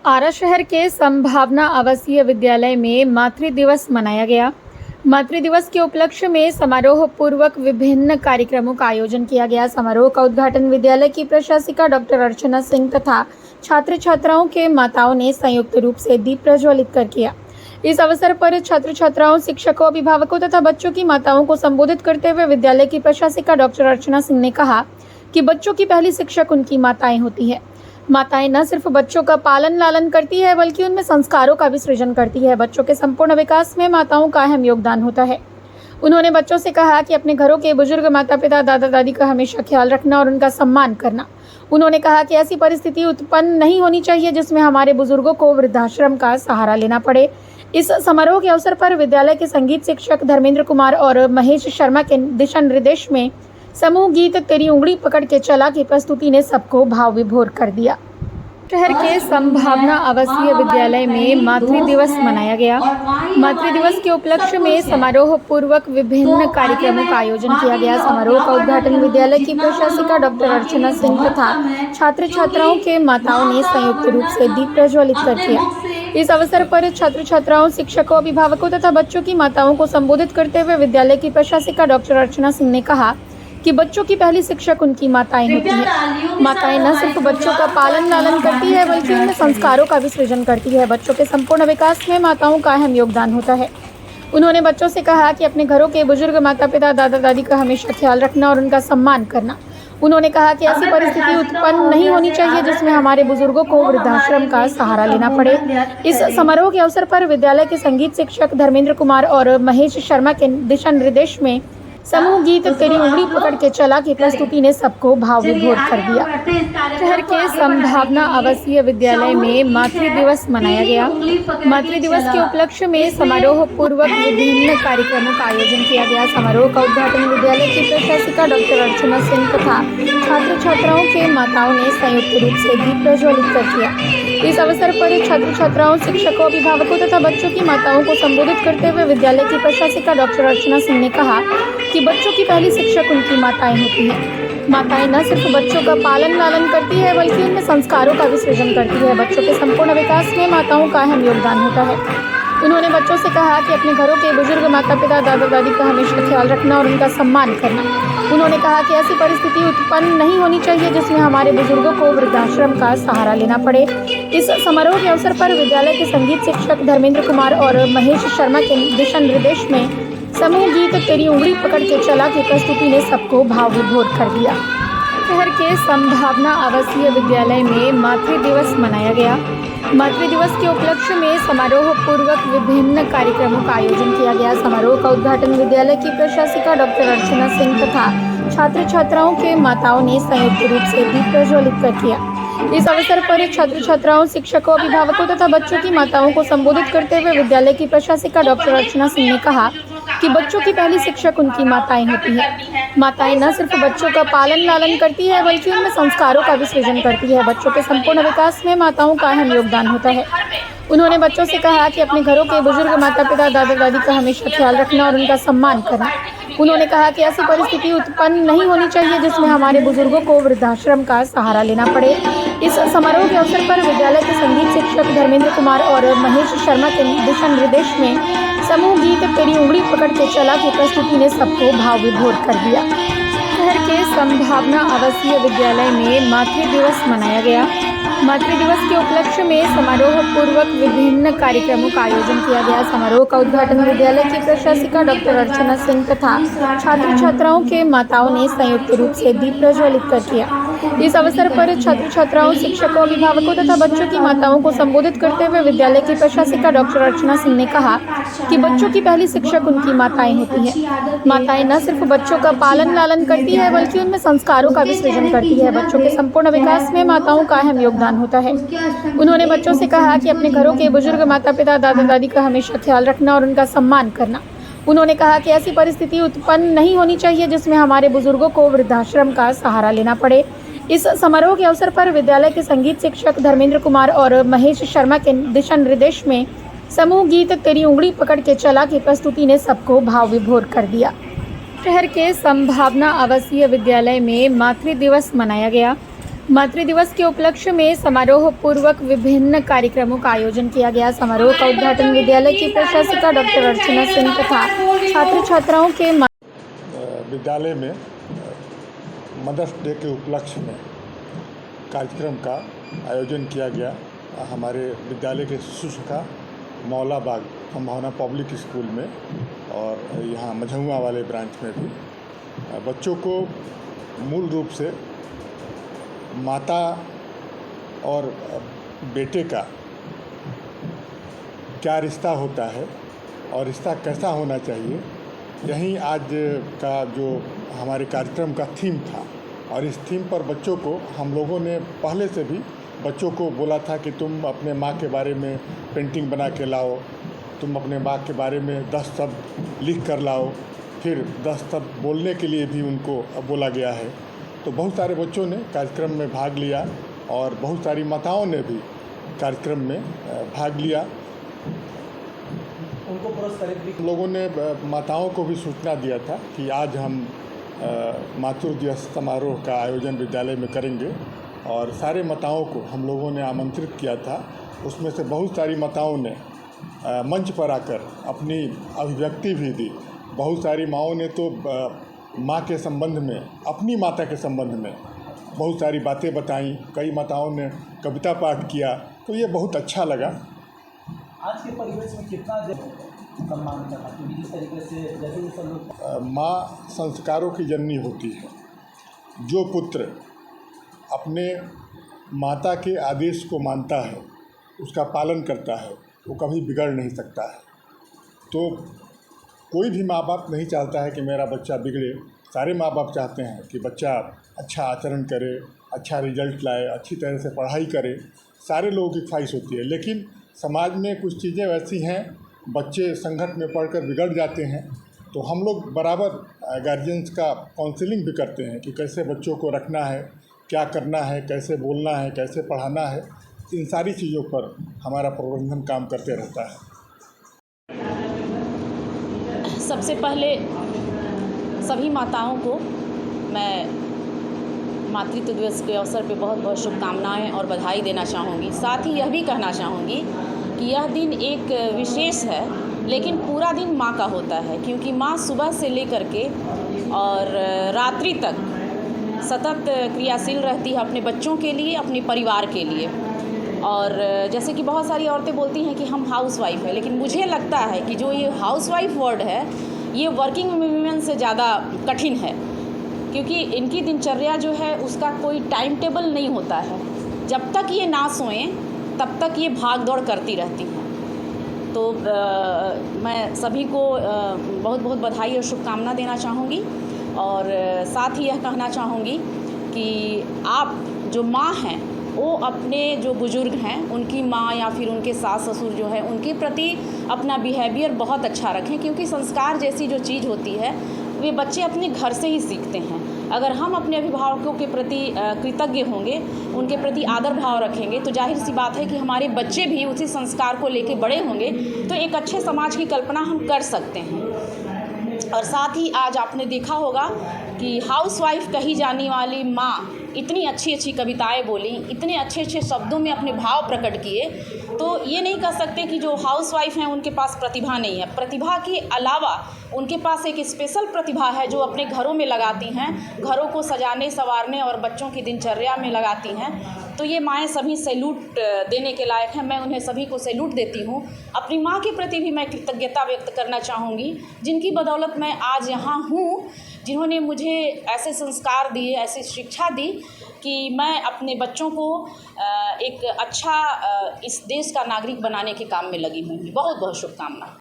आरा शहर के संभावना आवासीय विद्यालय में मातृ दिवस मनाया गया। मातृ दिवस के उपलक्ष्य में समारोह पूर्वक विभिन्न कार्यक्रमों का आयोजन किया गया। समारोह का उद्घाटन विद्यालय की प्रशासिका डॉक्टर अर्चना सिंह तथा छात्र छात्राओं के माताओं ने संयुक्त रूप से दीप प्रज्वलित कर किया। इस अवसर पर छात्र छात्राओं, शिक्षकों, अभिभावकों तथा बच्चों की माताओं को संबोधित करते हुए विद्यालय की प्रशासिका डॉक्टर अर्चना सिंह ने कहा कि बच्चों की पहली शिक्षक उनकी माताएं होती है। माताएं न सिर्फ बच्चों का पालन लालन करती है बल्कि उनमें संस्कारों का भी सृजन करती है। बच्चों के संपूर्ण विकास में माताओं का अहम योगदान होता है। उन्होंने बच्चों से कहा कि अपने घरों के बुजुर्ग माता पिता, दादा दादी का हमेशा ख्याल रखना और उनका सम्मान करना। उन्होंने कहा कि ऐसी परिस्थिति उत्पन्न नहीं होनी चाहिए जिसमें हमारे बुजुर्गों को वृद्धाश्रम का सहारा लेना पड़े। इस समारोह के अवसर पर विद्यालय के संगीत शिक्षक धर्मेंद्र कुमार और महेश शर्मा के दिशा निर्देश में समूह गीत तेरी उंगली पकड़ के चला की प्रस्तुति ने सबको भाव विभोर कर दिया। शहर के संभावना आवासीय विद्यालय में मातृ दिवस मनाया गया। मातृ दिवस के उपलक्ष्य में समारोह पूर्वक विभिन्न कार्यक्रमों का आयोजन किया गया। समारोह का उद्घाटन विद्यालय की प्रशासिका डॉक्टर अर्चना सिंह तथा छात्र छात्राओं के माताओं ने संयुक्त रूप से दीप प्रज्वलित कर किया। इस अवसर पर छात्र छात्राओं, शिक्षकों, अभिभावकों तथा बच्चों की माताओं को संबोधित करते हुए विद्यालय की प्रशासिका डॉक्टर अर्चना सिंह ने कहा कि बच्चों की पहली शिक्षक उनकी माताएं होती हैं। माताएं न सिर्फ बच्चों का पालन लालन करती है बल्कि उनमें संस्कारों का भी सृजन करती है। बच्चों के संपूर्ण विकास में माताओं का अहम योगदान होता है। उन्होंने बच्चों से कहा कि अपने घरों के बुजुर्ग माता पिता, दादा दादी का हमेशा ख्याल रखना और उनका सम्मान करना। उन्होंने कहा कि ऐसी परिस्थिति उत्पन्न नहीं होनी चाहिए जिसमें हमारे बुजुर्गों को वृद्धाश्रम का सहारा लेना पड़े। इस समारोह के अवसर पर विद्यालय के संगीत शिक्षक धर्मेंद्र कुमार और महेश शर्मा के दिशा निर्देश में समूह गीत तेरी उंगली पकड़ के चला की प्रस्तुति ने सबको भाव विभोर कर दिया। शहर के संभावना आवासीय विद्यालय में मातृ दिवस मनाया गया। मातृ दिवस के उपलक्ष्य में समारोह पूर्वक विभिन्न कार्यक्रमों का आयोजन किया गया। समारोह का उद्घाटन विद्यालय की प्रशासिका डॉक्टर अर्चना सिंह तथा छात्र छात्राओं के माताओं ने संयुक्त रूप से दीप प्रज्वलित कर किया। इस अवसर पर छात्र छात्राओं, शिक्षकों, अभिभावकों तथा बच्चों की माताओं को संबोधित करते हुए विद्यालय की प्रशासिका डॉक्टर अर्चना सिंह ने कहा कि बच्चों की पहली शिक्षक उनकी माताएं होती हैं। माताएं न सिर्फ बच्चों का पालन लालन करती है बल्कि उनमें संस्कारों का भी सृजन करती है। बच्चों के संपूर्ण विकास में माताओं का अहम योगदान होता है। उन्होंने बच्चों से कहा कि अपने घरों के बुजुर्ग माता पिता, दादा दादी का हमेशा ख्याल रखना और उनका सम्मान करना। उन्होंने कहा कि ऐसी परिस्थिति उत्पन्न नहीं होनी चाहिए जिसमें हमारे बुजुर्गों को वृद्धाश्रम का सहारा लेना पड़े। इस समारोह के अवसर पर विद्यालय के संगीत शिक्षक धर्मेंद्र कुमार और महेश शर्मा के दिशा निर्देश में समूह गीत तेरी उंगली पकड़ के चला की प्रस्तुति ने सबको भाव विभोर कर दिया। शहर के संभावना आवासीय विद्यालय में मातृ दिवस मनाया गया। मातृ दिवस के उपलक्ष्य में समारोह पूर्वक विभिन्न कार्यक्रमों का आयोजन किया गया। समारोह का उद्घाटन विद्यालय की प्रशासिका डॉक्टर अर्चना सिंह तथा छात्र छात्राओं के माताओं ने संयुक्त रूप से दीप प्रज्वलित कर किया। इस अवसर पर छात्र छात्राओं, शिक्षकों, अभिभावकों तथा बच्चों की माताओं को संबोधित करते हुए विद्यालय की प्रशासिका डॉक्टर अर्चना सिंह ने कहा कि बच्चों की पहली शिक्षक उनकी माताएं होती हैं। माताएं न सिर्फ बच्चों का पालन लालन करती है बल्कि उनमें संस्कारों का भी सृजन करती है। बच्चों के संपूर्ण विकास में माताओं का अहम योगदान होता है। उन्होंने बच्चों से कहा कि अपने घरों के बुजुर्ग माता पिता, दादा दादी का हमेशा ख्याल रखना और उनका सम्मान करना। उन्होंने कहा कि ऐसी परिस्थिति उत्पन्न नहीं होनी चाहिए जिसमें हमारे बुजुर्गों को वृद्धाश्रम का सहारा लेना पड़े। इस समारोह के अवसर पर विद्यालय के संगीत शिक्षक धर्मेंद्र कुमार और महेश शर्मा के दिशा निर्देश में समूह गीत तेरी उंगली पकड़ के चला की प्रस्तुति ने सबको भाव विभोर कर दिया। शहर के संभावना आवासीय विद्यालय में मातृ दिवस मनाया गया। मातृ दिवस के उपलक्ष्य में समारोह पूर्वक विभिन्न कार्यक्रमों का आयोजन किया गया। समारोह का उद्घाटन विद्यालय की प्रशासिका डॉक्टर अर्चना सिंह तथा छात्र छात्राओं के माताओं ने संयुक्त रूप से दीप प्रज्वलित कर किया। इस अवसर पर छात्र छात्राओं, शिक्षकों, अभिभावकों तथा बच्चों की माताओं को संबोधित करते हुए विद्यालय की प्रशासिका डॉक्टर अर्चना सिंह ने कहा कि बच्चों की पहली शिक्षक उनकी माताएं होती हैं। माताएं न सिर्फ बच्चों का पालन लालन करती है बल्कि उनमें संस्कारों का भी सृजन करती है। बच्चों के संपूर्ण विकास में माताओं का अहम योगदान होता है। उन्होंने बच्चों से कहा कि अपने घरों के बुजुर्ग माता पिता, दादा दादी का हमेशा ख्याल रखना और उनका सम्मान करना। उन्होंने कहा कि ऐसी परिस्थिति उत्पन्न नहीं होनी चाहिए जिसमें हमारे बुजुर्गों को वृद्धाश्रम का सहारा लेना पड़े। इस समारोह के अवसर पर विद्यालय के संगीत शिक्षक धर्मेंद्र कुमार और महेश शर्मा के दिशा निर्देश में समूह गीत तेरी उंगली पकड़ के चला की प्रस्तुति ने सबको भाव विभोर कर दिया। शहर के संभावना आवासीय विद्यालय में मातृ दिवस मनाया गया। मातृ दिवस के उपलक्ष्य में समारोह पूर्वक विभिन्न कार्यक्रमों का आयोजन किया गया। समारोह का उद्घाटन विद्यालय की प्रशासिका डॉक्टर अर्चना सिंह तथा छात्र छात्राओं के विद्यालय में मदर्स डे के उपलक्ष्य में कार्यक्रम का आयोजन किया गया। हमारे विद्यालय के शिशु शाखा मौलाबाग संभावना पब्लिक स्कूल में और यहाँ मझौआ वाले ब्रांच में भी बच्चों को मूल रूप से माता और बेटे का क्या रिश्ता होता है और रिश्ता कैसा होना चाहिए, यही आज का जो हमारे कार्यक्रम का थीम था। और इस थीम पर बच्चों को हम लोगों ने पहले से भी बच्चों को बोला था कि तुम अपने माँ के बारे में पेंटिंग बना के लाओ, तुम अपने माँ के बारे में 10 शब्द लिख कर लाओ। फिर 10 शब्द बोलने के लिए भी उनको बोला गया है। तो बहुत सारे बच्चों ने कार्यक्रम में भाग लिया और बहुत सारी माताओं ने भी कार्यक्रम में भाग लिया। उनको पुरस्कृत भी लोगों ने माताओं को भी सूचना दिया था कि आज हम मातृ दिवस समारोह का आयोजन विद्यालय में करेंगे और सारे माताओं को हम लोगों ने आमंत्रित किया था। उसमें से बहुत सारी माताओं ने मंच पर आकर अपनी अभिव्यक्ति भी दी। बहुत सारी माँओं ने तो माँ के संबंध में, अपनी माता के संबंध में बहुत सारी बातें बताईं। कई माताओं ने कविता पाठ किया, तो ये बहुत अच्छा लगा। आज के परिवेश में कितना सम्मान करना, क्योंकि जिस तरीके से जैसे सब लोग माँ संस्कारों की जननी होती है। जो पुत्र अपने माता के आदेश को मानता है, उसका पालन करता है, वो कभी बिगड़ नहीं सकता है। तो कोई भी माँ बाप नहीं चाहता है कि मेरा बच्चा बिगड़े। सारे माँ बाप चाहते हैं कि बच्चा अच्छा आचरण करे, अच्छा रिजल्ट लाए, अच्छी तरह से पढ़ाई करे। सारे लोगों की ख्वाहिश होती है, लेकिन समाज में कुछ चीज़ें वैसी हैं, बच्चे संगत में पढ़कर बिगड़ जाते हैं। तो हम लोग बराबर गार्जियंस का काउंसलिंग भी करते हैं कि कैसे बच्चों को रखना है, क्या करना है, कैसे बोलना है, कैसे पढ़ाना है। इन सारी चीज़ों पर हमारा प्रबंधन काम करते रहता है। सबसे पहले सभी माताओं को मैं मातृत्व दिवस के अवसर पे बहुत बहुत शुभकामनाएं और बधाई देना चाहूँगी। साथ ही यह भी कहना चाहूँगी कि यह दिन एक विशेष है, लेकिन पूरा दिन माँ का होता है, क्योंकि माँ सुबह से लेकर के और रात्रि तक सतत क्रियाशील रहती है अपने बच्चों के लिए, अपने परिवार के लिए। और जैसे कि बहुत सारी औरतें बोलती हैं कि हम हाउसवाइफ हैं, लेकिन मुझे लगता है कि जो ये हाउसवाइफ वर्ड है, ये वर्किंग वुमेन से ज़्यादा कठिन है, क्योंकि इनकी दिनचर्या जो है उसका कोई टाइम टेबल नहीं होता है। जब तक ये ना सोएं तब तक ये भाग दौड़ करती रहती हैं। तो मैं सभी को बहुत बहुत बधाई और शुभकामना देना चाहूँगी। और साथ ही यह कहना चाहूँगी कि आप जो माँ हैं, वो अपने जो बुज़ुर्ग हैं, उनकी माँ या फिर उनके सास ससुर जो है, उनके प्रति अपना बिहेवियर बहुत अच्छा रखें, क्योंकि संस्कार जैसी जो चीज़ होती है वे बच्चे अपने घर से ही सीखते हैं। अगर हम अपने अभिभावकों के प्रति कृतज्ञ होंगे, उनके प्रति आदर भाव रखेंगे, तो जाहिर सी बात है कि हमारे बच्चे भी उसी संस्कार को लेके बड़े होंगे, तो एक अच्छे समाज की कल्पना हम कर सकते हैं। और साथ ही आज आपने देखा होगा कि हाउसवाइफ कही जाने वाली माँ इतनी अच्छी अच्छी कविताएं बोली, इतने अच्छे अच्छे शब्दों में अपने भाव प्रकट किए। तो ये नहीं कह सकते कि जो हाउसवाइफ हैं उनके पास प्रतिभा नहीं है। प्रतिभा के अलावा उनके पास एक स्पेशल प्रतिभा है जो अपने घरों में लगाती हैं, घरों को सजाने संवारने और बच्चों की दिनचर्या में लगाती हैं। तो ये माएँ सभी सैल्यूट देने के लायक हैं। मैं उन्हें सभी को सैल्यूट देती हूँ। अपनी माँ के प्रति भी मैं कृतज्ञता व्यक्त करना चाहूँगी, जिनकी बदौलत मैं आज यहाँ हूँ, जिन्होंने मुझे ऐसे संस्कार दिए, ऐसी शिक्षा दी कि मैं अपने बच्चों को एक अच्छा इस देश का नागरिक बनाने के काम में लगी हूँ। बहुत बहुत शुभकामना।